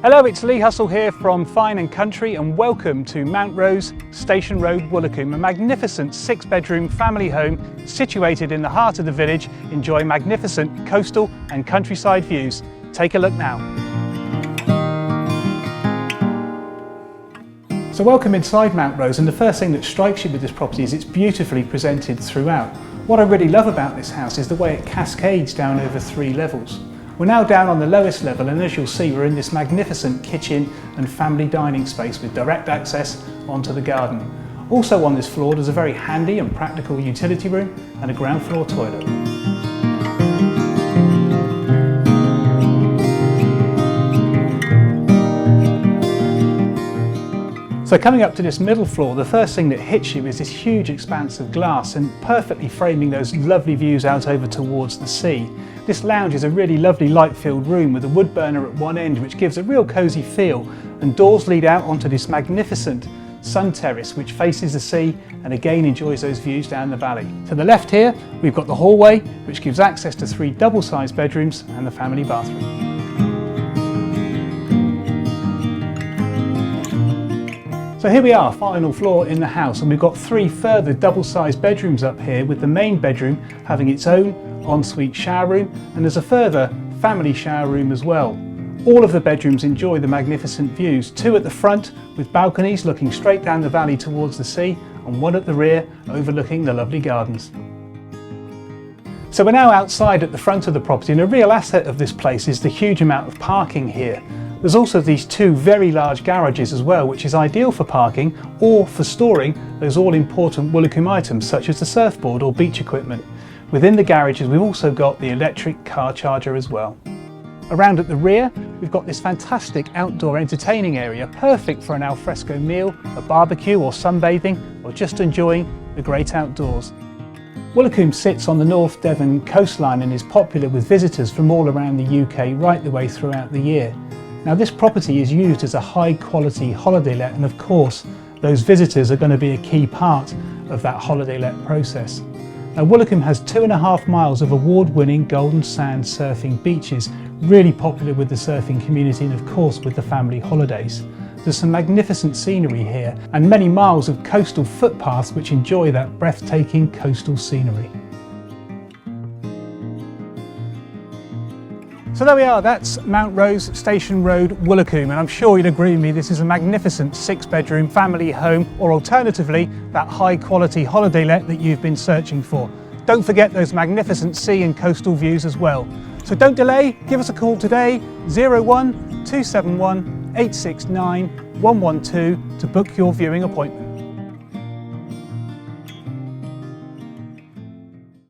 Hello, it's Lee Hustle here from Fine and Country, and welcome to Mount Rose, Station Road, Woolacombe, a magnificent 6-bedroom family home situated in the heart of the village, enjoying magnificent coastal and countryside views. Take a look now. So welcome inside Mount Rose, and the first thing that strikes you with this property is it's beautifully presented throughout. What I really love about this house is the way it cascades down over 3 levels. We're now down on the lowest level, and as you'll see, we're in this magnificent kitchen and family dining space with direct access onto the garden. Also on this floor there's a very handy and practical utility room and a ground floor toilet. So coming up to this middle floor, the first thing that hits you is this huge expanse of glass, and perfectly framing those lovely views out over towards the sea. This lounge is a really lovely light-filled room with a wood burner at one end, which gives a real cosy feel, and doors lead out onto this magnificent sun terrace which faces the sea and again enjoys those views down the valley. To the left here we've got the hallway, which gives access to 3 double-sized bedrooms and the family bathroom. So here we are, final floor in the house, and we've got 3 further double-sized bedrooms up here, with the main bedroom having its own ensuite shower room, and there's a further family shower room as well. All of the bedrooms enjoy the magnificent views, 2 at the front with balconies looking straight down the valley towards the sea, and 1 at the rear overlooking the lovely gardens. So we're now outside at the front of the property, and a real asset of this place is the huge amount of parking here. There's also these 2 very large garages as well, which is ideal for parking or for storing those all-important Woolacombe items such as the surfboard or beach equipment. Within the garages we've also got the electric car charger as well. Around at the rear we've got this fantastic outdoor entertaining area, perfect for an alfresco meal, a barbecue or sunbathing, or just enjoying the great outdoors. Woolacombe sits on the North Devon coastline and is popular with visitors from all around the UK right the way throughout the year. Now this property is used as a high quality holiday let, and of course those visitors are going to be a key part of that holiday let process. Now Woolacombe has 2.5 miles of award-winning golden sand surfing beaches, really popular with the surfing community and of course with the family holidays. There's some magnificent scenery here and many miles of coastal footpaths which enjoy that breathtaking coastal scenery. So there we are, that's Mount Rose, Station Road, Woolacombe, and I'm sure you'd agree with me, this is a magnificent 6-bedroom family home, or alternatively, that high-quality holiday let that you've been searching for. Don't forget those magnificent sea and coastal views as well. So don't delay, give us a call today, 01 271 869 112 to book your viewing appointment.